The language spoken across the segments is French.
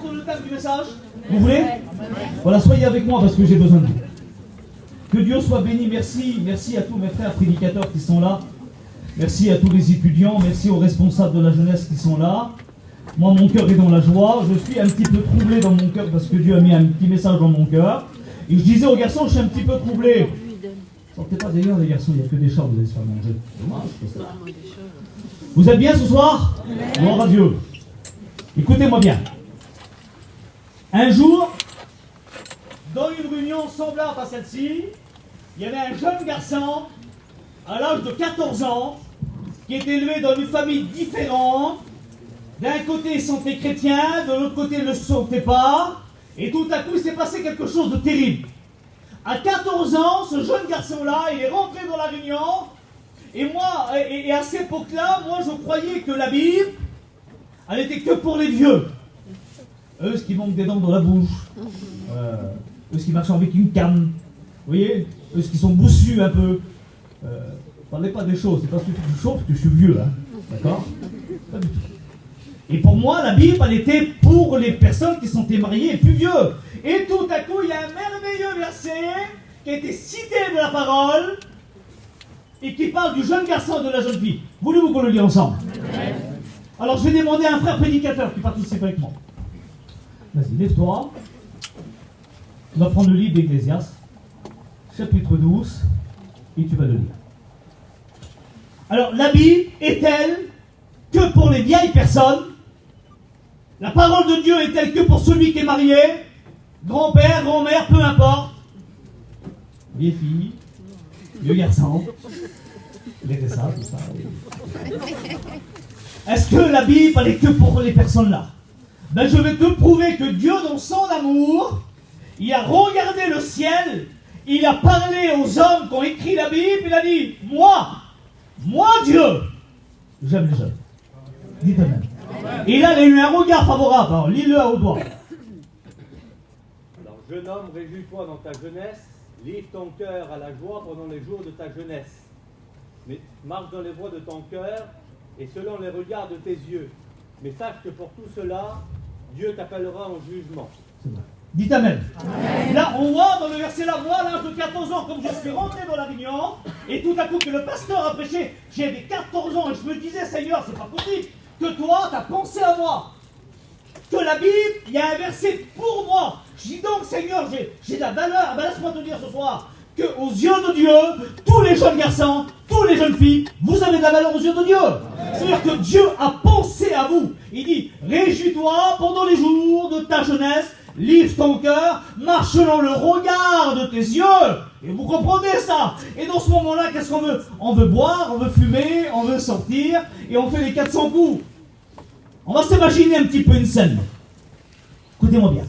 rentre le thème du message? Vous voulez? Voilà, soyez avec moi parce que j'ai besoin de vous. Que Dieu soit béni, merci. Merci à tous mes frères prédicateurs qui sont là. Merci à tous les étudiants, merci aux responsables de la jeunesse qui sont là. Moi, mon cœur est dans la joie. Je suis un petit peu troublé dans mon cœur parce que Dieu a mis un petit message dans mon cœur. Et je disais aux garçons, je suis un petit peu troublé. Sortez pas d'ailleurs, les garçons, il n'y a que des chats, vous allez se faire manger. Dommage, c'est ça. Vous êtes bien ce soir? Gloire à Dieu. Écoutez-moi bien. Un jour, dans une réunion semblable à celle-ci, il y avait un jeune garçon, à l'âge de 14 ans, qui est élevé dans une famille différente. D'un côté, ils sont des chrétiens, de l'autre côté, ils ne le sentait pas. Et tout à coup, il s'est passé quelque chose de terrible. À 14 ans, ce jeune garçon-là, il est rentré dans la réunion. Et moi, et à cette époque-là, moi, je croyais que la Bible, elle n'était que pour les vieux. Eux, qui manquent des dents dans la bouche. Eux, qui marchent avec une canne. Vous voyez? Eux, qui sont boussus un peu. Parlez pas des choses, c'est pas ce que tu chauffes que je suis vieux, hein. D'accord? Pas du tout. Et pour moi, la Bible, elle était pour les personnes qui sont mariées et plus vieux. Et tout à coup, il y a un merveilleux verset qui a été cité de la parole et qui parle du jeune garçon et de la jeune fille. Voulez-vous qu'on le lise ensemble? Alors, je vais demander à un frère prédicateur qui participe avec moi. Vas-y, lève-toi. On va prendre le livre d'Ecclésiaste, chapitre 12, et tu vas le lire. Alors, la Bible est-elle que pour les vieilles personnes? La parole de Dieu est-elle que pour celui qui est marié? Grand-père, grand-mère, peu importe. Vieille fille, vieux garçon. Les ça, tout ça. Est-ce que la Bible elle est que pour les personnes-là? Ben je vais te prouver que Dieu, dans son amour, il a regardé le ciel, il a parlé aux hommes qui ont écrit la Bible, il a dit, moi Dieu, j'aime les jeunes. Dites Amen. Et là, il a eu un regard favorable. Alors, lis-le à haut doigt. Alors, jeune homme, réjouis-toi dans ta jeunesse, livre ton cœur à la joie pendant les jours de ta jeunesse. Mais marche dans les voies de ton cœur et selon les regards de tes yeux. Mais sache que pour tout cela, Dieu t'appellera en jugement. C'est vrai. Dites Amen. Amen. Là, on voit dans le verset là, moi, à l'âge de 14 ans, comme je suis rentré dans la réunion, et tout à coup que le pasteur a prêché, j'avais 14 ans et je me disais, Seigneur, c'est pas possible que toi, tu as pensé à moi. Que la Bible, il y a un verset pour moi. Je dis donc, Seigneur, j'ai de la valeur. Ben, laisse-moi te dire ce soir qu'aux yeux de Dieu, tous les jeunes garçons, toutes les jeunes filles, vous avez de la valeur aux yeux de Dieu. C'est-à-dire que Dieu a pensé à vous. Il dit, réjouis-toi pendant les jours de ta jeunesse, livre ton cœur, marche dans le regard de tes yeux. Et vous comprenez ça? Et dans ce moment-là, qu'est-ce qu'on veut? On veut boire, on veut fumer, on veut sortir, et on fait les 400 coups. On va s'imaginer un petit peu une scène. Écoutez-moi bien.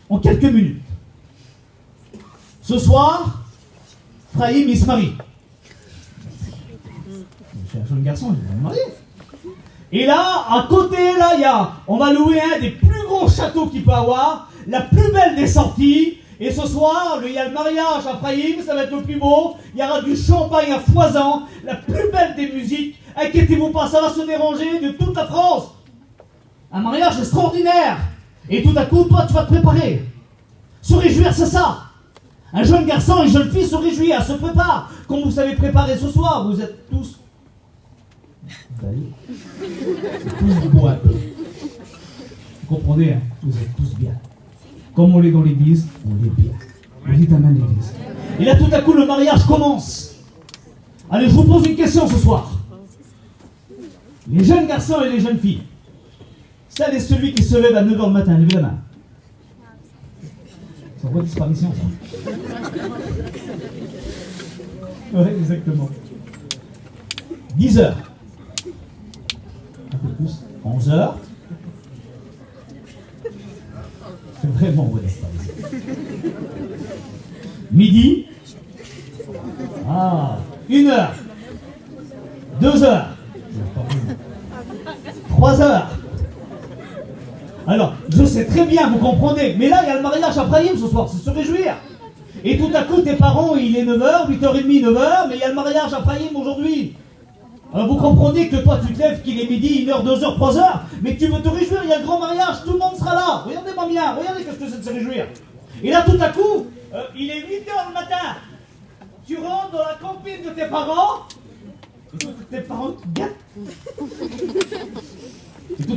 En quelques minutes. Ce soir, Frahim, il se marie. Je suis un jeune garçon, je vais me marier. Et là, à côté, là, on va louer un des plus gros châteaux qu'il peut avoir, la plus belle des sorties. Et ce soir, il y a le mariage à Frahim, ça va être le plus beau. Il y aura du champagne à foison, la plus belle des musiques. Inquiétez-vous pas, ça va se déranger de toute la France. Un mariage extraordinaire. Et tout à coup, toi, tu vas te préparer. Se réjouir, c'est ça. Un jeune garçon et une jeune fille se réjouir, se prépare. Comme vous savez préparer ce soir, vous êtes tous... tous beaux un peu. Vous comprenez, hein? Vous êtes tous bien. Comme on est dans l'église, on est bien. Vous dites Amen l'église. Et là, tout à coup, le mariage commence. Allez, je vous pose une question ce soir. Les jeunes garçons et les jeunes filles, celle et celui qui se lève à 9h le matin, levez la main. C'est en voie de disparition, ça. Oui, exactement. 10h. Un peu plus. 11h. C'est vraiment en voie de disparition. Midi. 1h. 2h. 3h. Alors, je sais très bien, vous comprenez, mais là, il y a le mariage à Frahim ce soir, c'est se réjouir. Et tout à coup, tes parents, il est 9h, 8h30, 9h, mais il y a le mariage à Frahim aujourd'hui. Alors, vous comprenez que toi, tu te lèves qu'il est midi, 1h, 2h, 3h, mais tu veux te réjouir, il y a le grand mariage, tout le monde sera là. Regardez-moi c'est de se réjouir. Et là, tout à coup, il est 8h le matin. Tu rentres dans la campine de tes parents, et tes parents te gâtent. Et tout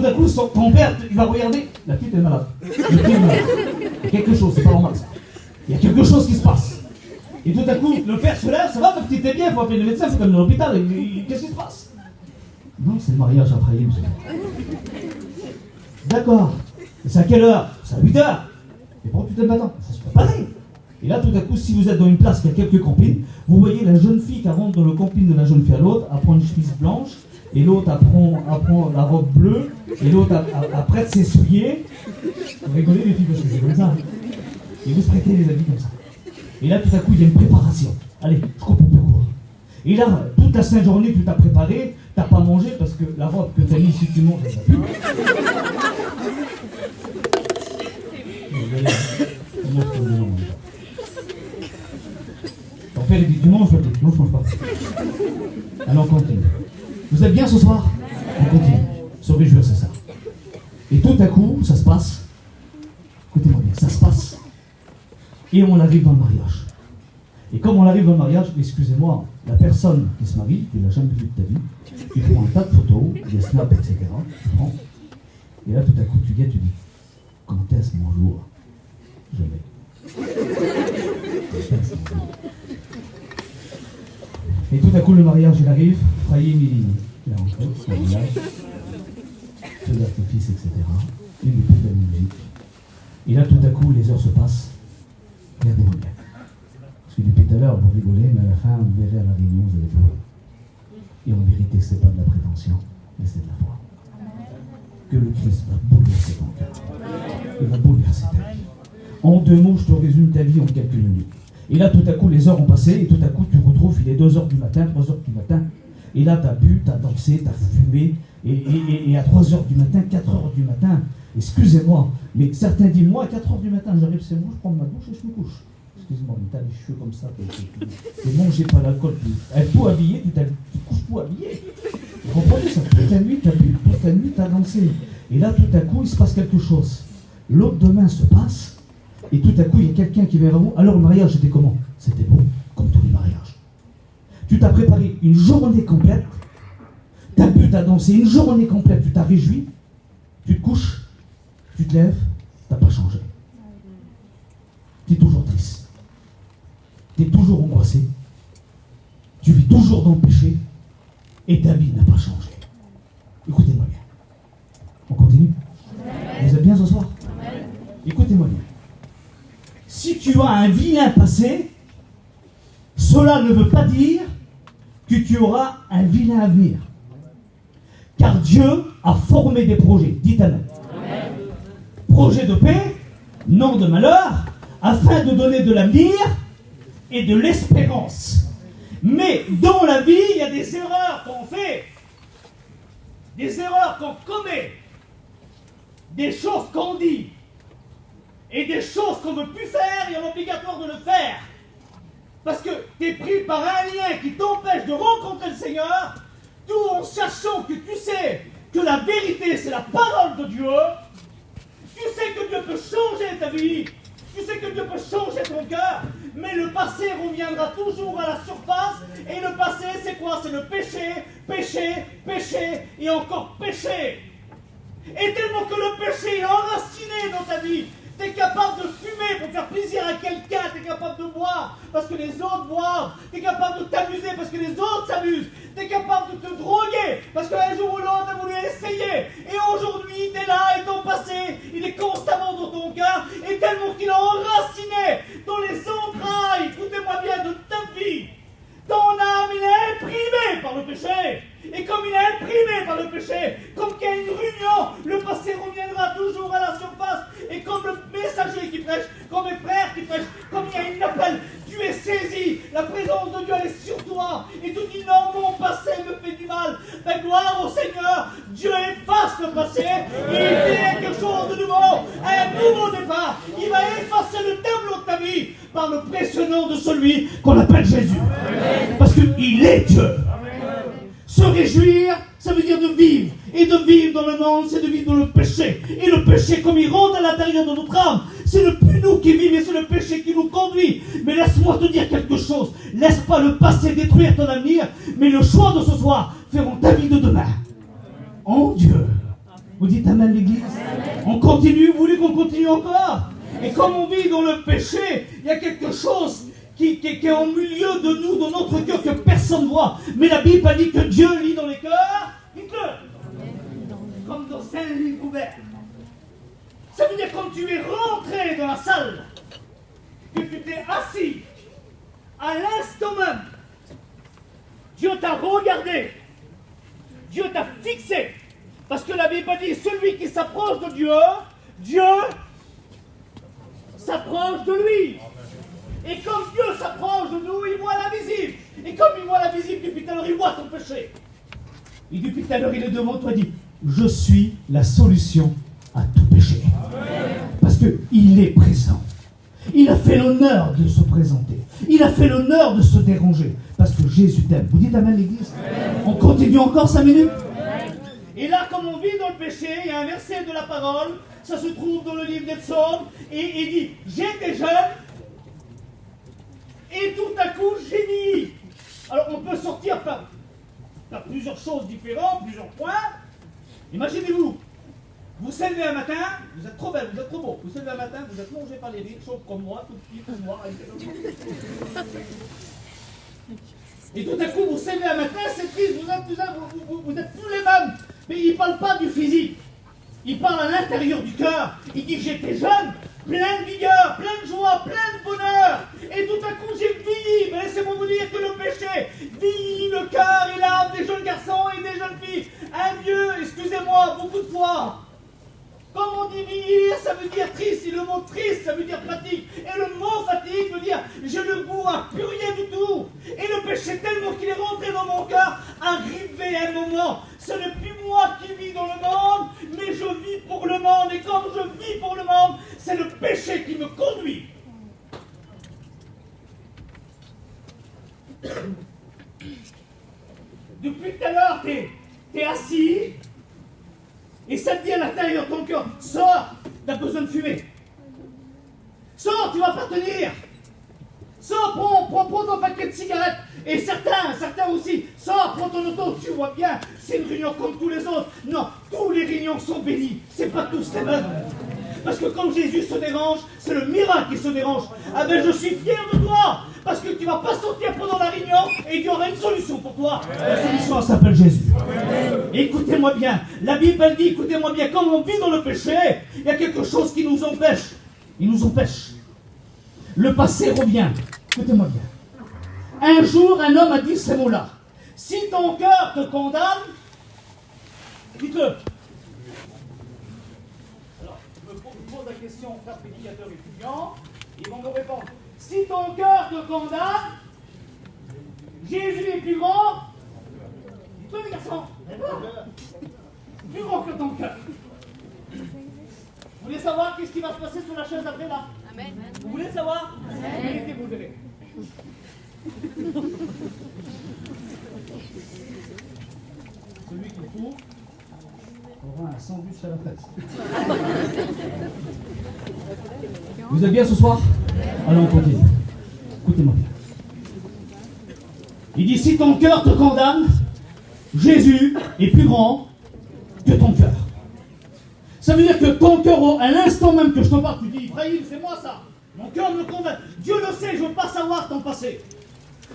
à coup, ton père, il va regarder, la petite est malade. Le petit est malade. Il y a quelque chose, c'est pas normal ça. Il y a quelque chose qui se passe. Et tout à coup, le père se lève, ça va, ma petite est bien, il faut appeler le médecin, il faut qu'elle à l'hôpital. Qu'est-ce qui se passe? Non, c'est le mariage à Frayé, monsieur. D'accord. Et c'est à quelle heure? C'est à 8h. Et pourquoi tu t'aimes maintenant? Il faut se préparer. Et là, tout à coup, si vous êtes dans une place qui a quelques campines, vous voyez la jeune fille qui rentre dans le camping de la jeune fille à l'autre, elle prend une chemise blanche, et l'autre apprend la robe bleue, et l'autre après de s'essuyer. Vous rigolez les filles parce que c'est comme ça. Et vous se prêtez les habits comme ça. Et là, tout à coup, il y a une préparation. Allez, je coupe plus court. Et là, toute la sainte journée, tu t'as préparé, t'as pas mangé parce que la robe que t'as mise, si tu manges, elle va plus. Ton père, il dit, tu manges, toi, non, je mange pas. Alors, on continue. Vous êtes bien ce soir? On continue. Se réjouir, c'est ça. Et tout à coup, ça se passe. Écoutez-moi bien, ça se passe. Et on arrive dans le mariage. Et comme on arrive dans le mariage, excusez-moi, la personne qui se marie, tu l'as jamais vue de ta vie, tu prends un tas de photos, des snaps, etc. Tu prends. Et là, tout à coup, tu viens, tu dis, quand est-ce mon jour? Jamais. Quand est-ce mon jour? Et tout à coup, le mariage, il arrive. Frayim, il a encore son village. Feu d'artifice, etc. Une plus belle musique. Et là, tout à coup, les heures se passent. Regardez-moi bien. Parce que depuis tout à l'heure, vous rigolez, mais à la fin, vous verrez à la réunion, vous allez pleurer. Et en vérité, ce n'est pas de la prétention, mais c'est de la foi. Que le Christ va bouleverser ton cœur. Il va bouleverser ta vie. En 2 mots, je te résume ta vie en quelques minutes. Et là, tout à coup, les heures ont passé, et tout à coup, tu retrouves, il est 2h du matin, 3h du matin. Et là, tu as bu, tu as dansé, tu as fumé. Et à 3h du matin, 4h du matin, excusez-moi, mais certains disent, moi, à 4h du matin, j'arrive chez moi, je prends ma douche et je me couche. Excuse-moi, mais t'as les cheveux comme ça. Et non, j'ai pas l'alcool. Tout habillé, tu couches tout habillé. Vous comprenez ça? Toute la nuit, t'as bu, toute la nuit, t'as dansé. Et là, tout à coup, il se passe quelque chose. L'autre demain se passe, et tout à coup, il y a quelqu'un qui vient vers vous. Alors, le mariage, c'était comment? C'était bon, comme tous les mariages. Tu t'as préparé une journée complète, t'as bu, t'as dansé, une journée complète, tu t'as réjoui, tu te couches, tu te lèves, t'as pas changé. Tu es toujours triste. Tu es toujours angoissé. Tu vis toujours dans le péché, et ta vie n'a pas changé. Écoutez-moi bien. On continue? Vous êtes bien ce soir? Écoutez-moi bien. Si tu as un vilain passé, cela ne veut pas dire que tu auras un vilain avenir. Car Dieu a formé des projets. Dites Amen. Projet de paix, non de malheur, afin de donner de l'avenir et de l'espérance. Mais dans la vie, il y a des erreurs qu'on fait, des erreurs qu'on commet, des choses qu'on dit, et des choses qu'on ne veut plus faire, il est obligatoire de le faire. Parce que tu es pris par un lien qui t'empêche de rencontrer le Seigneur, tout en sachant que tu sais que la vérité, c'est la parole de Dieu. Tu sais que Dieu peut changer ta vie. Tu sais que Dieu peut changer ton cœur. Mais le passé reviendra toujours à la surface. Et le passé, c'est quoi? C'est le péché, péché, péché et encore péché. Et tellement que le péché est enraciné dans ta vie, tu es capable de fumer pour faire plaisir à quelqu'un, tu es capable de boire parce que les autres boivent, tu es capable de t'amuser parce que les autres s'amusent, tu es capable de te droguer parce qu'un jour ou l'autre tu as voulu essayer. Et aujourd'hui, tu es là et ton passé, il est constamment dans ton cœur et tellement qu'il est enraciné dans les entrailles, écoutez-moi bien, de ta vie. Ton âme, il est imprimé par le péché. Et comme il est imprimé par le péché, comme qu'il y a une réunion, le passé reviendra toujours à la surface. Et comme le messager qui prêche, comme mes frères qui prêchent, comme il y a une appel, tu es saisi, la présence de Dieu elle est sur toi. Et tu dis non, mon passé me fait du mal. Mais gloire au Seigneur, Dieu efface le passé, et il fait quelque chose de nouveau, un nouveau départ. Il va effacer le tableau de ta vie par le précieux nom de celui qu'on appelle Jésus. Amen. Parce qu'il est Dieu. Amen. Se réjouir, ça veut dire de vivre. Et de vivre dans le monde, c'est de vivre dans le péché. Et le péché, comme il rentre à l'intérieur de notre âme, c'est ne plus nous qui vivons, mais c'est le péché qui nous conduit. Mais laisse-moi te dire quelque chose. Laisse pas le passé détruire ton avenir, mais le choix de ce soir feront ta vie de demain. En Dieu. Vous dites amen l'église? On continue, vous voulez qu'on continue encore? Et comme on vit dans le péché, il y a quelque chose qui est au milieu de nous, dans notre cœur, que personne ne voit. Mais la Bible a dit que Dieu lit dans les cœurs, comme dans un livre ouvert. Ça veut dire quand tu es rentré dans la salle, que tu t'es assis, à l'instant même, Dieu t'a regardé, Dieu t'a fixé. Parce que la Bible dit, celui qui s'approche de Dieu, Dieu s'approche de lui. Et comme Dieu s'approche de nous, il voit l'invisible. Et comme il voit l'invisible, depuis tout à l'heure, il voit ton péché. Et depuis tout à l'heure, il est devant toi et dit, je suis la solution à tout péché. Parce qu'il est présent. Il a fait l'honneur de se présenter. Il a fait l'honneur de se déranger. Parce que Jésus t'aime. Vous dites amen l'église? On continue encore 5 minutes? Et là, comme on vit dans le péché, il y a un verset de la parole, ça se trouve dans le livre des psaumes, et il dit, j'étais jeune, et tout à coup, j'ai dit. Alors, on peut sortir par plusieurs choses différentes, plusieurs points. Imaginez-vous, vous vous levez un matin, vous êtes trop belle, vous êtes trop beau. Vous vous levez un matin, vous êtes mangé par les rides, chauve comme moi, tout petit, tout noir. Et tout à coup, vous vous levez un matin, c'est triste, vous êtes plus les mêmes. Mais il ne parle pas du physique. Il parle à l'intérieur du cœur. Il dit, j'étais jeune, plein de vigueur, plein de joie, plein de bonheur. Et tout à coup, j'ai vieilli. Mais laissez-moi vous dire que le péché vieillit le cœur et l'âme des jeunes garçons et des jeunes filles. Un vieux, excusez-moi, beaucoup de fois. Comme on dit vieillir, ça veut dire triste. Et le mot triste, ça veut dire fatigue. Et le mot fatigue veut dire, j'ai le goût à plus rien du tout. Et le péché, tellement qu'il est rentré dans mon cœur, arrivé à un moment, ce n'est plus moi qui vis dans le monde, mais je vis pour le monde. Et comme je vis pour le monde, c'est le péché qui me conduit. Depuis tout à l'heure, t'es assis, et ça te dit à l'intérieur de ton cœur, sors, t'as besoin de fumer. Sors, tu vas pas tenir. Sors, prends ton paquet de cigarettes. Et certains aussi, sors, prends ton auto, tu vois bien, c'est une réunion comme tous les autres. Non, tous les réunions sont bénis, c'est pas tous les mêmes. Parce que quand Jésus se dérange, c'est le miracle qui se dérange. Ah ben je suis fier de toi, parce que tu vas pas sortir pendant la réunion et il y aura une solution pour toi. La solution s'appelle Jésus. Écoutez-moi bien, la Bible elle dit, écoutez-moi bien, quand on vit dans le péché, il y a quelque chose qui nous empêche. Il nous empêche. Le passé revient. Écoutez-moi bien. Un jour, un homme a dit ces mots-là. Si ton cœur te condamne, dites-le. Alors, je me pose la question aux frères prédicateurs étudiants, ils vont me répondre. Si ton cœur te condamne, Jésus est plus grand. Dites-le les garçons. Plus grand que ton cœur. Vous voulez savoir qu'est-ce qui va se passer sur la chaise après là? Amen. Vous voulez savoir? Méritez, vous verrez. Celui qui trouve aura un sandwich à la fraise. Vous êtes bien ce soir? Allons, on continue. Écoutez-moi bien. Il dit, si ton cœur te condamne, Jésus est plus grand que ton cœur. Ça veut dire que ton cœur, à l'instant même que je te parle, tu dis, Ibrahim, c'est moi ça. Mon cœur me condamne. Dieu le sait, je ne veux pas savoir ton passé.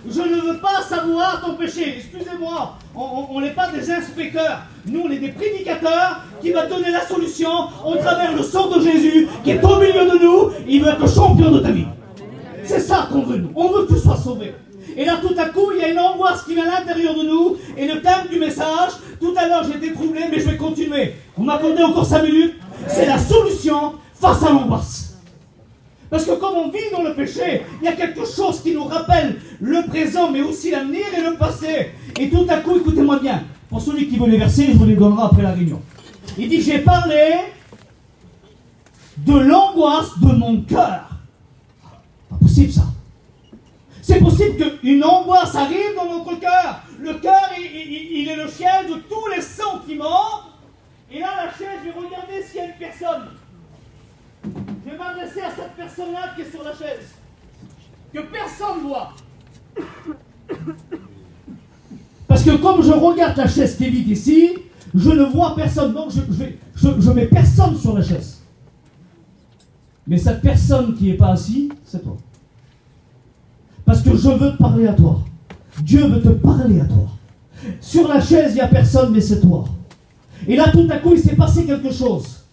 Je ne veux pas savoir ton péché. Excusez-moi, on n'est pas des inspecteurs. Nous, on est des prédicateurs qui va donner la solution au travers le sang de Jésus qui est au milieu de nous. Il veut être le champion de ta vie. C'est ça qu'on veut, nous. On veut que tu sois sauvé. Et là, tout à coup, il y a une angoisse qui vient à l'intérieur de nous. Et le thème du message, tout à l'heure, j'étais troublé, mais je vais continuer. Vous m'accordez encore 5 minutes? C'est la solution face à l'angoisse. Parce que comme on vit dans le péché, il y a quelque chose qui nous rappelle le présent, mais aussi l'avenir et le passé. Et tout à coup, écoutez-moi bien, pour celui qui veut les versets, je vous les donnera après la réunion. Il dit, j'ai parlé de l'angoisse de mon cœur. Pas possible ça. C'est possible qu'une angoisse arrive dans notre cœur. Le cœur, il est le siège de tous les sentiments. Et là, la chaise, je vais regarder s'il y a une personne. Je vais m'adresser à cette personne-là qui est sur la chaise. Que personne ne voit. Parce que comme je regarde la chaise qui est vide ici, je ne vois personne. Donc je mets personne sur la chaise. Mais cette personne qui n'est pas assise, c'est toi. Parce que je veux te parler à toi. Dieu veut te parler à toi. Sur la chaise, il n'y a personne, mais c'est toi. Et là, tout à coup, il s'est passé quelque chose.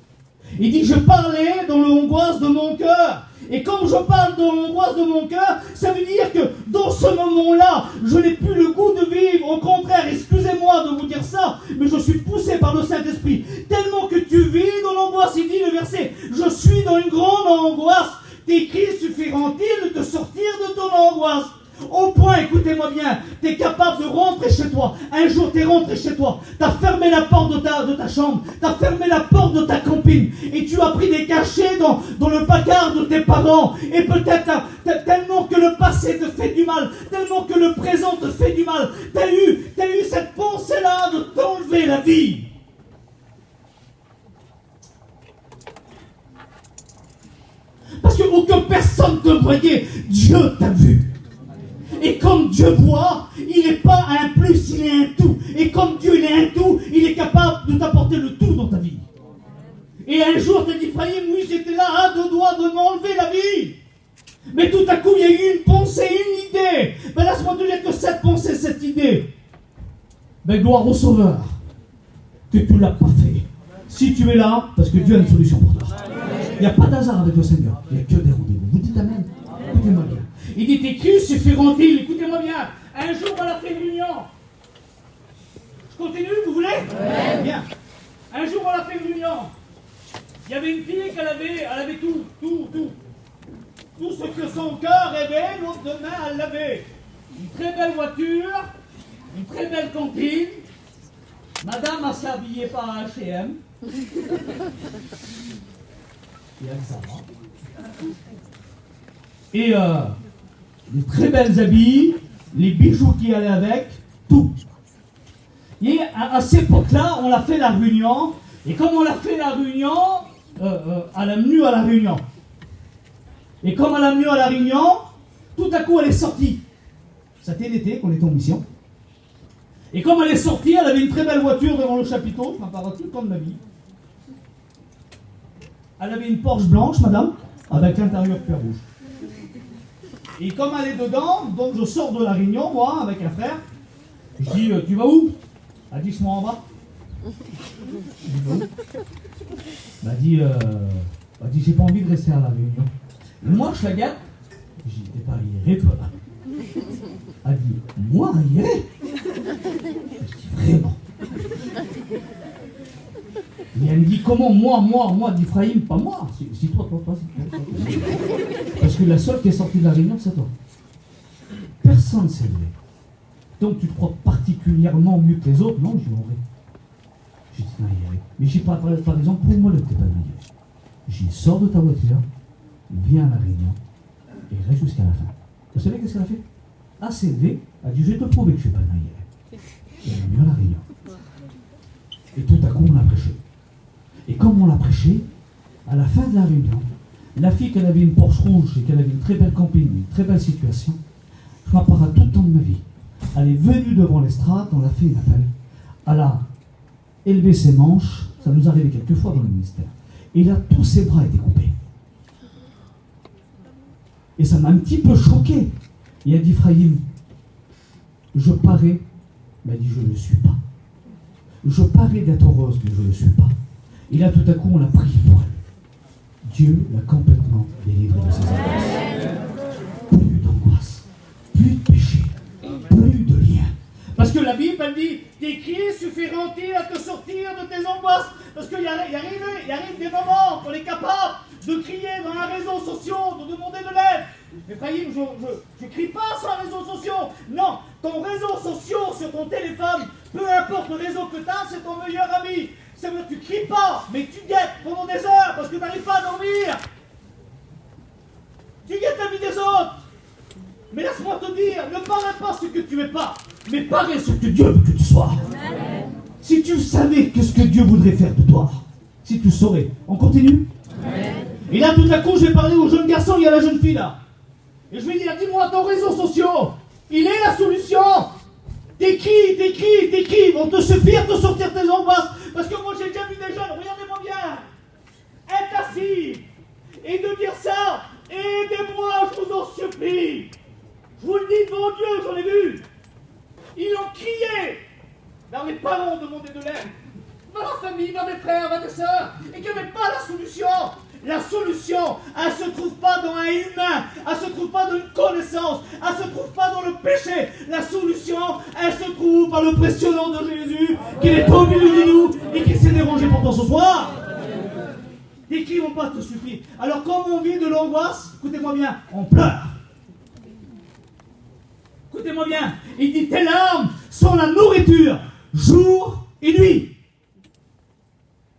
Il dit, je parlais dans l'angoisse de mon cœur. Et comme je parle dans l'angoisse de mon cœur, ça veut dire que dans ce moment-là, je n'ai plus le goût de vivre. Au contraire, excusez-moi de vous dire ça, mais je suis poussé par le Saint-Esprit. Tellement que tu vis dans l'angoisse, il dit le verset, je suis dans une grande angoisse. Tes cris suffiront-ils de te sortir de ton angoisse? Au point, écoutez-moi bien, tu es capable de rentrer chez toi. Un jour, tu es rentré chez toi. Tu as fermé la porte de ta chambre. Tu as fermé la porte de ta campine. Et tu as pris des cachets dans le placard de tes parents. Et peut-être tellement que le passé te fait du mal, tellement que le présent te fait du mal, tu as eu cette pensée-là de t'enlever la vie. Parce que aucune personne te voyait, Dieu t'a vu. Et comme Dieu voit, il n'est pas un plus, il est un tout. Et comme Dieu il est un tout, il est capable de t'apporter le tout dans ta vie. Et un jour, tu as dit, Ephraïm, oui, j'étais là à deux doigts de m'enlever la vie. Mais tout à coup, il y a eu une pensée, une idée. Ben laisse-moi te dire que cette pensée, cette idée, ben gloire au Sauveur, que tu ne l'as pas fait. Si tu es là, parce que Dieu a une solution pour toi. Il n'y a pas d'hasard avec le Seigneur. Il n'y a que des rendez-vous. Vous dites Amen. Écoutez-moi bien. Il dit, tes cris suffiront-ils? Écoutez-moi bien. Un jour, on a fait une réunion. Je continue, vous voulez? Ouais. Bien. Un jour, on a fait une réunion. Il y avait une fille elle avait tout. Tout ce que son cœur rêvait, l'autre demain, elle l'avait. Une très belle voiture, une très belle cantine. Madame a s'est habillée par H&M. Et les très belles habits, les bijoux qui allaient avec, tout. Et à cette époque-là, on a fait la réunion. Et comme on a fait la réunion, elle est venue à la réunion. Et comme elle est venue à la réunion, tout à coup elle est sortie. C'était l'été qu'on était en mission. Et comme elle est sortie, elle avait une très belle voiture devant le chapiteau, je m'en parle tout le temps de ma vie. Elle avait une Porsche blanche, madame, avec l'intérieur cuir rouge. Et comme elle est dedans, donc je sors de la réunion, moi, avec un frère. Je dis, tu vas où? Elle dit, je m'en en bas. Je dis, va où? Elle dit, j'ai pas envie de rester à la réunion. Et moi, je la gâte. Je dis, t'es pas arriéré, toi, là. Elle dit, moi, arriéré? Je dis, vraiment? Et elle me dit, comment moi, dit Ephraïm, pas moi. Si toi. Parce que la seule qui est sortie de la réunion, c'est toi. Personne ne s'est levé. Donc tu te crois particulièrement mieux que les autres? Non, je dis, en vrai. J'ai dit, naïré. Mais j'ai pas, par exemple, pour moi, le t'es pas naïré. J'ai dit, sors de ta voiture, viens à la réunion, et reste jusqu'à la fin. Vous savez qu'est-ce qu'elle a fait? Elle s'est levée, elle a dit, je vais te prouver que je ne suis pas naïré. Et elle est venue à la réunion. Et tout à coup, on a prêché. Et comme on l'a prêché, à la fin de la réunion, la fille qu'elle avait une Porsche rouge et qu'elle avait une très belle camping, une très belle situation, je m'en parle tout le temps de ma vie. Elle est venue devant l'estrade, on l'a fait une appel. Elle a élevé ses manches, ça nous arrivait quelques fois dans le ministère. Et là, tous ses bras étaient coupés. Et ça m'a un petit peu choqué. Et elle dit, Ephraïm, je parais, mais elle dit, je ne le suis pas. Je parais d'être heureuse, mais je ne le suis pas. Et là, tout à coup, on l'a prié pour elle. Dieu l'a complètement délivré de ses angoisses. Plus d'angoisse, plus de péché, plus de lien. Parce que la Bible, elle dit, tes cris suffiront-ils à te sortir de tes angoisses? Parce qu'il arrive des moments qu'on est capable de crier dans les réseaux sociaux, de demander de l'aide. Ephraïm, je ne crie pas sur les réseaux sociaux. Non, ton réseau social sur ton téléphone, peu importe le réseau que tu as, c'est ton meilleur ami. Ça veut dire que tu ne cries pas, mais tu guettes pendant des heures parce que tu n'arrives pas à dormir. Tu guettes la vie des autres. Mais laisse-moi te dire, ne parle pas ce que tu n'es pas. mais pareil ce que Dieu veut que tu sois. Si tu savais que ce que Dieu voudrait faire de toi, si tu saurais. On continue? Et là, tout à coup, je vais parler au jeune garçon, il y a la jeune fille là. Et je vais dire, dis-moi, ton réseau social, il est la solution. T'écris, vont te suffire de sortir tes angoisses. Parce que moi, j'ai déjà vu des jeunes, regardez-moi bien, être assis et de dire ça, aidez-moi, je vous en supplie. Je vous le dis devant Dieu, j'en ai vu. Ils ont crié vers les parents de mon de l'air, dans la famille, dans mes frères, dans mes sœurs, et qu'il n'y avait pas la solution. La solution, elle ne se trouve pas dans un humain, elle ne se trouve pas dans une connaissance, elle ne se trouve pas dans le péché. La solution, elle se trouve par le précieux nom de Jésus, qui est au milieu de nous et qui s'est dérangé pour toi ce soir. Tes cris ne vont pas te suffire. Alors comme on vit de l'angoisse, écoutez-moi bien, on pleure. Écoutez-moi bien, il dit tes larmes sont la nourriture, jour et nuit.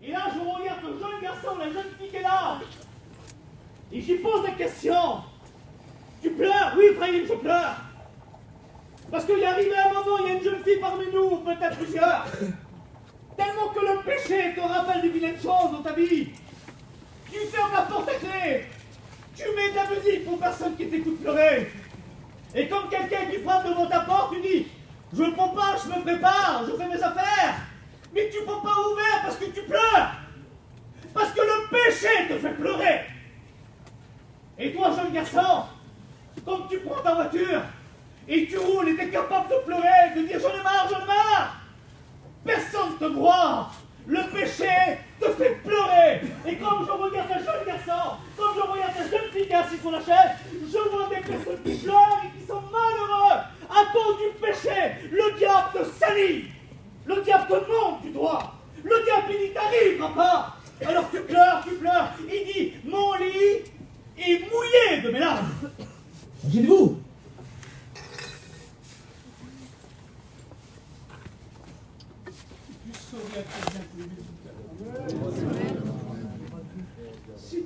Et là, je regarde le jeune garçon, la jeune fille qui est là. Et j'y pose la question. Tu pleures? Oui, Frère, je pleure. Parce qu'il est arrivé un moment, il y a une jeune fille parmi nous, peut-être plusieurs. Tellement que le péché te rappelle des vilaines choses dans ta vie. Tu fermes la porte à clé. Tu mets de la musique pour personne qui t'écoute pleurer. Et comme quelqu'un qui frappe devant ta porte, tu dis, je me prépare, je me prépare, je fais mes affaires. Mais tu ne peux pas ouvrir parce que tu pleures. Parce que le péché te fait pleurer. Et toi, jeune garçon, quand tu prends ta voiture et tu roules et tu es capable de pleurer, de dire j'en ai marre, personne ne te voit. Le péché te fait pleurer. Et comme je regarde un jeune garçon, comme je regarde un jeune fille qui est assise sur la chaise, je vois des personnes qui pleurent et qui sont malheureux à cause du péché. Le diable te salit. Le diable te montre du doigt. Le diable il dit t'arriveras pas. Alors tu pleures. Il dit mon lit est mouillé de mes larmes. Imaginez-vous. Si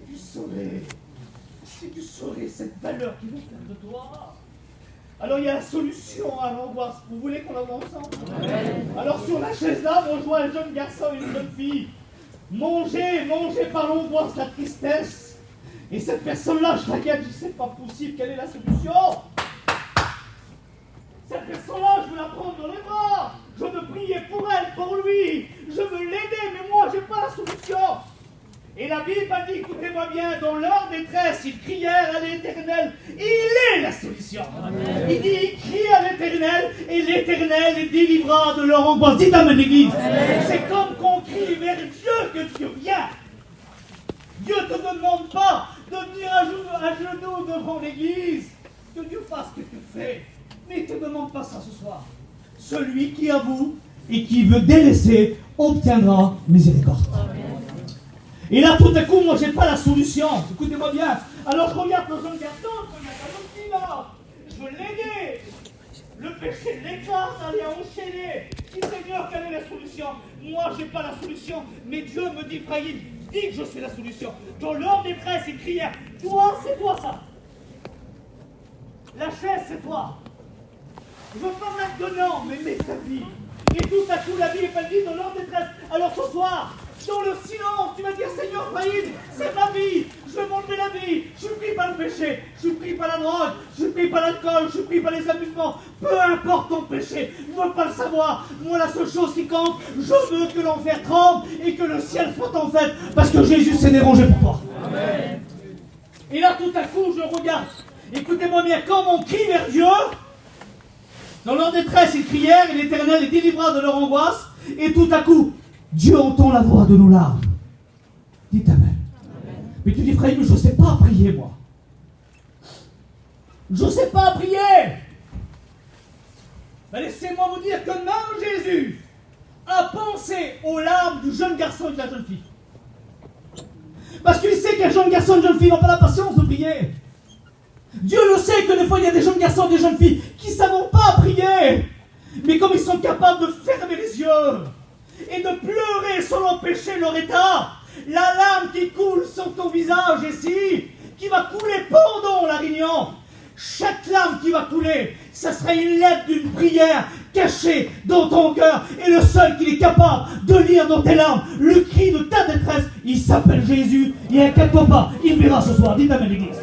tu saurais cette valeur qu'il veut faire de toi. Alors il y a la solution à l'angoisse. Vous voulez qu'on la voit ensemble? Alors sur la chaise là, on voit un jeune garçon et une jeune fille. Mangez par l'angoisse, la tristesse. Et cette personne-là, je regarde, je dis c'est pas possible, quelle est la solution? Cette personne-là, je veux la prendre dans les bras. Je veux prier pour elle, pour lui. Je veux l'aider, mais moi, j'ai pas la solution. Et la Bible a dit, écoutez-moi bien, dans leur détresse, ils crièrent à l'Éternel. Il est la solution. Amen. Il dit, ils crient à l'Éternel, et l'Éternel les délivra de leur angoisse. Dites amen, l'Église. C'est comme qu'on crie vers Dieu que Dieu vient. Dieu ne te demande pas de venir à genoux devant l'Église, que Dieu fasse ce que tu fais. Mais il ne te demande pas ça ce soir. Celui qui avoue et qui veut délaisser obtiendra miséricorde. Amen. Et là, tout à coup, moi, j'ai pas la solution. Écoutez-moi bien. Alors, je regarde le jeune garçon, je regarde la jeune fille là. Je veux l'aider. Le péché l'écrase, elle est enchaînée. Dis Seigneur, quelle est la solution? Moi, j'ai pas la solution. Mais Dieu me dit, Frahim, dis que je sais la solution. Dans leur détresse, ils crièrent. Toi, c'est toi ça. La chaise, c'est toi. Je veux pas mettre de nom, mais mets ta vie. Et tout à coup, la vie est pas dit dans leur détresse. Alors ce soir, dans le silence, tu vas dire Seigneur, Faïd, c'est ma vie. Je veux m'enlever la vie. Je suis pris par le péché. Je suis pris par la drogue. Je suis pris par l'alcool. Je suis pris par les amusements. Peu importe ton péché. Je ne veux pas le savoir. Moi, la seule chose qui compte, je veux que l'enfer tremble et que le ciel soit en fête. Parce que Jésus s'est dérangé pour toi. Amen. Et là, tout à coup, je regarde. Écoutez-moi bien, comme on crie vers Dieu, dans leur détresse, ils crièrent, et l'Éternel les délivra de leur angoisse, et tout à coup, Dieu entend la voix de nos larmes. Dites Amen. Amen. Mais tu dis, frère, je ne sais pas prier, moi. Je ne sais pas prier. Ben, laissez-moi vous dire que même Jésus a pensé aux larmes du jeune garçon et de la jeune fille. Parce qu'il sait qu'un jeune garçon et une jeune fille n'ont pas la patience de prier. Dieu le sait que des fois il y a des jeunes garçons et des jeunes filles qui ne savent pas prier. Mais comme ils sont capables de fermer les yeux et de pleurer sur leur péché, leur état, la larme qui coule sur ton visage ici, qui va couler pendant la réunion, chaque larme qui va couler, ça sera une lettre d'une prière caché dans ton cœur, et le seul qui est capable de lire dans tes larmes le cri de ta détresse, il s'appelle Jésus, et inquiète-toi pas, il verra ce soir. Dites amen l'église.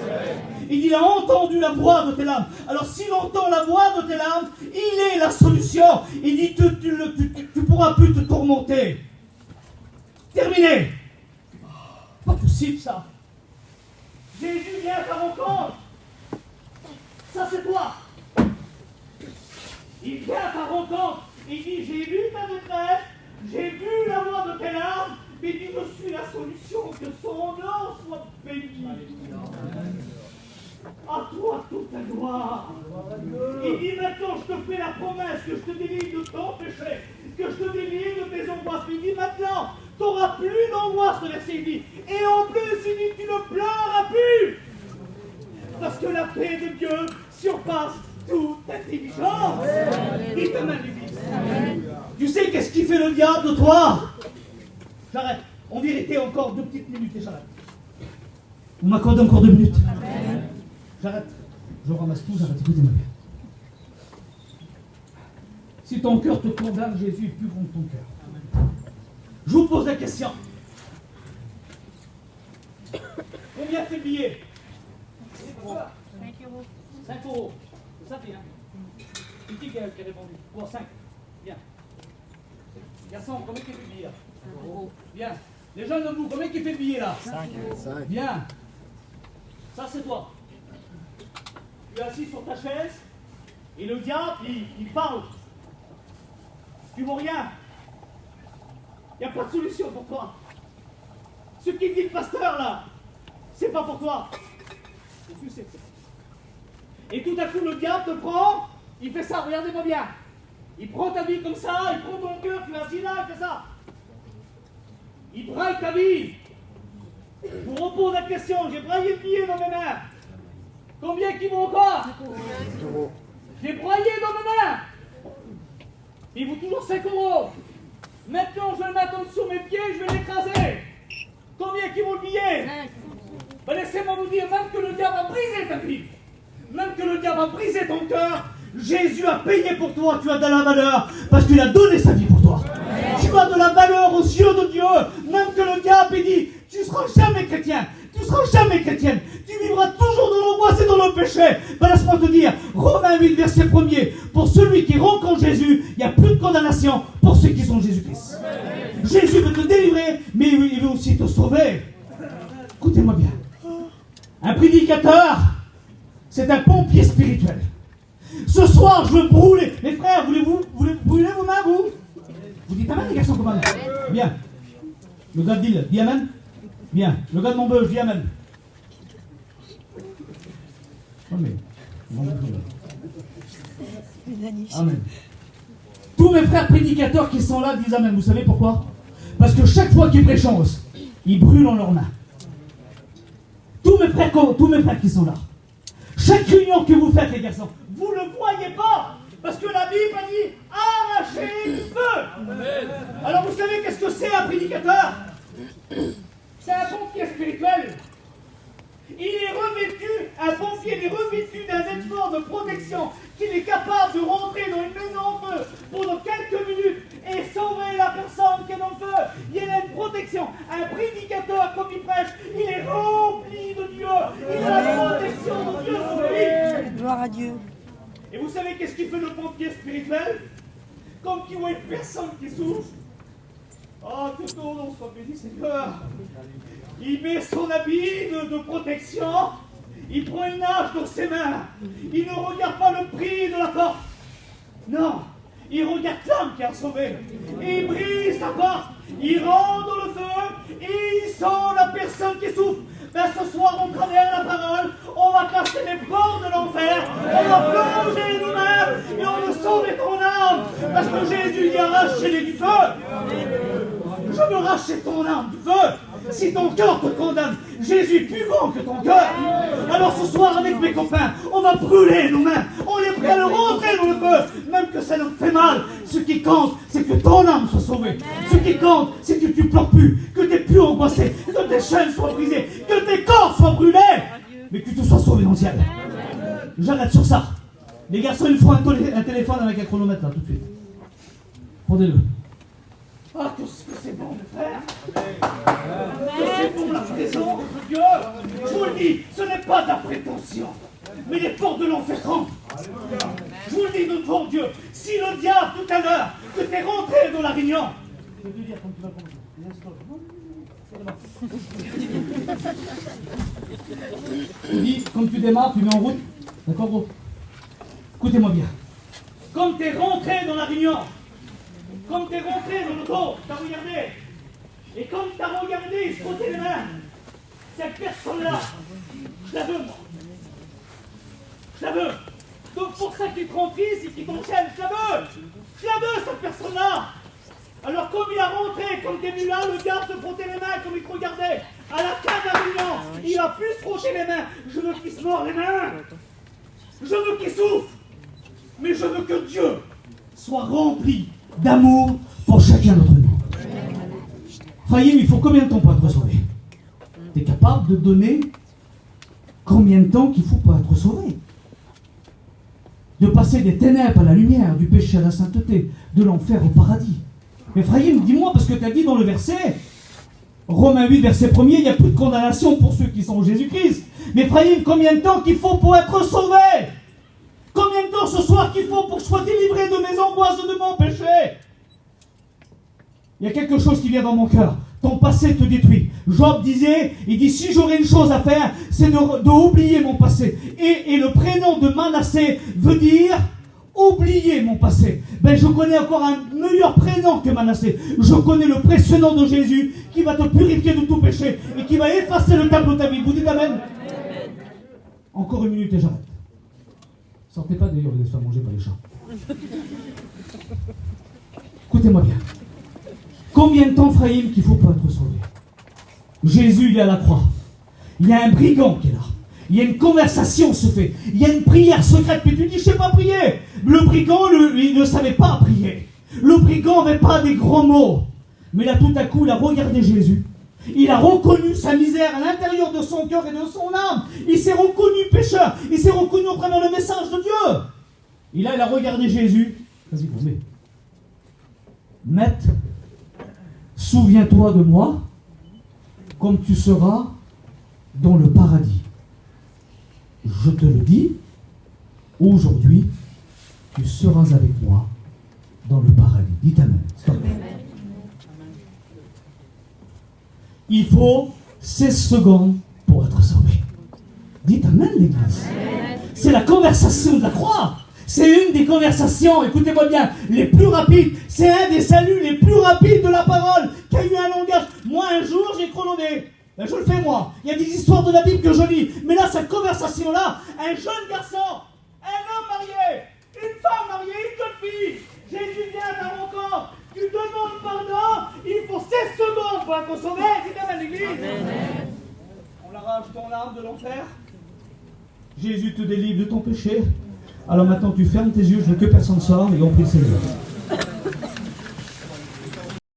Il dit, il a entendu la voix de tes larmes. Alors s'il entend la voix de tes larmes, il est la solution. Il dit, tu pourras plus te tourmenter. Terminé. Pas possible ça. Jésus vient à ta rencontre. Ça c'est toi. Il vient à ta rencontre. Il dit, j'ai vu ta détresse, j'ai vu la voix de tes larmes, mais il dit, je suis la solution, que son nom soit béni. À toi toute la gloire. Il dit, maintenant je te fais la promesse que je te délivre de ton péché, que je te délivre de tes angoisses. Il dit, maintenant, tu n'auras plus d'angoisse, le verset il dit. Et en plus, il dit, tu ne pleuras plus. Parce que la paix de Dieu surpasse toute intelligence. Dites amen, l'église. Tu sais qu'est-ce qui fait le diable de toi? J'arrête. En vérité, encore 2 petites minutes et j'arrête. Vous m'accordez encore 2 minutes? Amen. J'arrête. Je ramasse tout, j'arrête. Écoutez-moi bien. Si ton cœur te condamne, Jésus est plus grand que ton cœur. Je vous pose la question. Combien fait le billet? 5 euros. 5 euros. C'est ça, bien. Une petite qui a répondu. Bon, 5. Bien. Garçon, combien qui fait le billet là? 5 euros. Bien. Les jeunes de vous, combien qui fait le billet là? 5. Bien. Ça, c'est toi. Tu es assis sur ta chaise et le diable, il parle. Tu vaux rien. Il n'y a pas de solution pour toi. Ce qu'il dit le pasteur là, c'est pas pour toi. Et tu sais que c'est. Et tout à coup, le diable te prend, il fait ça, regardez-moi bien. Il prend ta vie comme ça, il prend ton cœur, tu es assis là, il fait ça. Il braille ta vie. Je vous repose la question, j'ai braillé le billet dans mes mains. Combien qui vaut encore? J'ai broyé dans mes mains. Il vaut toujours 5 euros. Maintenant, je vais le mettre en dessous mes pieds, je vais l'écraser. Combien qui vaut le billet? Ben, laissez-moi vous dire, même que le diable a brisé ta vie, même que le diable a brisé ton cœur, Jésus a payé pour toi, tu as de la valeur, parce qu'il a donné sa vie pour toi. Tu as de la valeur aux yeux de Dieu, même que le diable ait dit, tu ne seras jamais chrétien, tu ne seras jamais chrétienne, tu vivras toujours dans l'angoisse et dans le péché. Ben laisse-moi te dire, Romains 8, verset 1er, pour celui qui rencontre Jésus, il n'y a plus de condamnation pour ceux qui sont Jésus-Christ. Jésus veut te délivrer, mais il veut aussi te sauver. Écoutez-moi bien. Un prédicateur, c'est un pompier spirituel. Ce soir, je veux brûler. Les frères, voulez-vous brûler vos mains, vous? Vous dites amen, les garçons, comment? Bien. Le gars de Lille, dit amen. Bien. Le gars de Montbeuge, dit amen. Amen. Amen. Tous mes frères prédicateurs qui sont là disent amen. Vous savez pourquoi? Parce que chaque fois qu'ils prêchent, ils brûlent en leurs mains. Tous mes frères qui sont là. Chaque réunion que vous faites, les garçons, vous ne le voyez pas. Parce que la Bible a dit arrachez du feu. Alors vous savez qu'est-ce que c'est un prédicateur? C'est un pompier spirituel. Il est revêtu, un pompier est revêtu d'un vêtement de protection qu'il est capable de rentrer dans une maison en feu pendant quelques minutes et sauver la personne qui est dans le feu. Il y a une protection. Un prédicateur, comme il prêche, il est rempli de Dieu. Il a la protection de Dieu sur lui. Gloire à Dieu. Et vous savez qu'est-ce qu'il fait le pompier spirituel? Comme qu'il voit une personne qui souffre. Oh, que ton nom soit béni, Seigneur. Il met son habit de protection. Il prend une hache dans ses mains. Il ne regarde pas le prix de la porte. Non. Il regarde l'âme qui a sauvé. Et il brise la porte. Il rentre dans le feu. Et il sent la personne qui souffre. Ben, ce soir, on travers la parole, on va casser les portes de l'enfer, on va plonger nos mains et on va sauver ton âme. Parce que Jésus dit arrachez-les du feu. Je veux racheter ton âme du feu. Si ton cœur te condamne, Jésus est plus grand que ton cœur. Alors ce soir, avec mes copains, on va brûler nos mains. On est prêt à le rentrer dans le feu, même que ça nous fait mal. Ce qui compte, c'est que ton âme soit sauvée. Ce qui compte, c'est que tu ne pleures plus, que tu n'es plus angoissé, que tes chaînes soient brisées, que tes corps soient brûlés, mais que tu sois sauvé dans le ciel. J'arrête sur ça. Les garçons, il me faut un téléphone avec un chronomètre là, tout de suite. Prenez-le. Ah, que c'est bon, mes frères. Que c'est bon la présence de Dieu. Je vous le dis, ce n'est pas de la prétention, mais les portes de l'enfer rentrent. Je vous le dis devant Dieu, si le diable tout à l'heure, que tu es rentré dans la réunion, je vais te dire quand tu vas commencer. Je dis, quand tu démarres, tu mets en route. D'accord, gros? Écoutez-moi bien. Quand tu es rentré dans la réunion, quand tu es rentré dans l'auto, tu as regardé. Et quand tu as regardé, il se frottait les mains. Cette personne-là, je la veux, moi. Je la veux. Donc pour ça qu'il te rend triste et qu'il t'enchaîne, je la veux. Je la veux, cette personne-là. Alors comme il a rentré, comme tu es venu là, le gars se frottait les mains comme il te regardait. À la fin de la réunion, il a pu se frotter les mains. Je veux qu'il se mord les mains. Je veux qu'il souffre. Mais je veux que Dieu soit rempli d'amour pour chacun d'entre nous. Faïm, il faut combien de temps pour être sauvé? Tu es capable de donner combien de temps qu'il faut pour être sauvé? De passer des ténèbres à la lumière, du péché à la sainteté, de l'enfer au paradis. Mais Faïm, dis-moi, parce que tu as dit dans le verset, Romains 8, verset 1er, il n'y a plus de condamnation pour ceux qui sont en Jésus-Christ. Mais Faïm, combien de temps qu'il faut pour être sauvé? Combien de temps ce soir qu'il faut pour que je sois délivré de mes angoisses, de mon péché? Il y a quelque chose qui vient dans mon cœur. Ton passé te détruit. Job disait, il dit, si j'aurais une chose à faire, c'est de oublier mon passé. Et le prénom de Manassé veut dire oublier mon passé. Ben, je connais encore un meilleur prénom que Manassé. Je connais le précieux nom de Jésus qui va te purifier de tout péché et qui va effacer le tableau de ta vie. Vous dites amen? Encore une minute et j'arrête. Sortez pas d'ailleurs, vous êtes fait manger par les chats. Écoutez-moi bien. Combien de temps, Phraïm, qu'il faut pour être sauvé? Jésus, il est à la croix. Il y a un brigand qui est là. Il y a une conversation se fait. Il y a une prière secrète. Puis tu dis, je ne sais pas prier. Le brigand, il ne savait pas prier. Le brigand n'avait pas des grands mots. Mais là, tout à coup, il a regardé Jésus. Il a reconnu sa misère à l'intérieur de son cœur et de son âme. Il s'est reconnu pécheur. Il s'est reconnu au travers le message de Dieu. Et là, il a regardé Jésus. Vas-y, gourmet. Maître, souviens-toi de moi comme tu seras dans le paradis. Je te le dis, aujourd'hui, tu seras avec moi dans le paradis. Dites amen. Stop. Il faut 16 secondes pour être sauvé. Dites amen, l'église. C'est la conversation de la croix. C'est une des conversations, écoutez-moi bien, les plus rapides. C'est un des saluts les plus rapides de la parole qui a eu un langage. Moi, un jour, j'ai chronomé. Ben, je le fais moi. Il y a des histoires de la Bible que je lis. Mais là, cette conversation-là, un jeune garçon, un homme marié, une femme mariée, une jeune fille. Jésus vient à ta rencontre. Tu demandes pardon. Il faut 16 secondes pour être sauvé. Dites amen, l'église. On l'arrache ton âme de l'enfer. Jésus te délivre de ton péché. Alors maintenant, tu fermes tes yeux, je veux que personne sorte et on prie le Seigneur.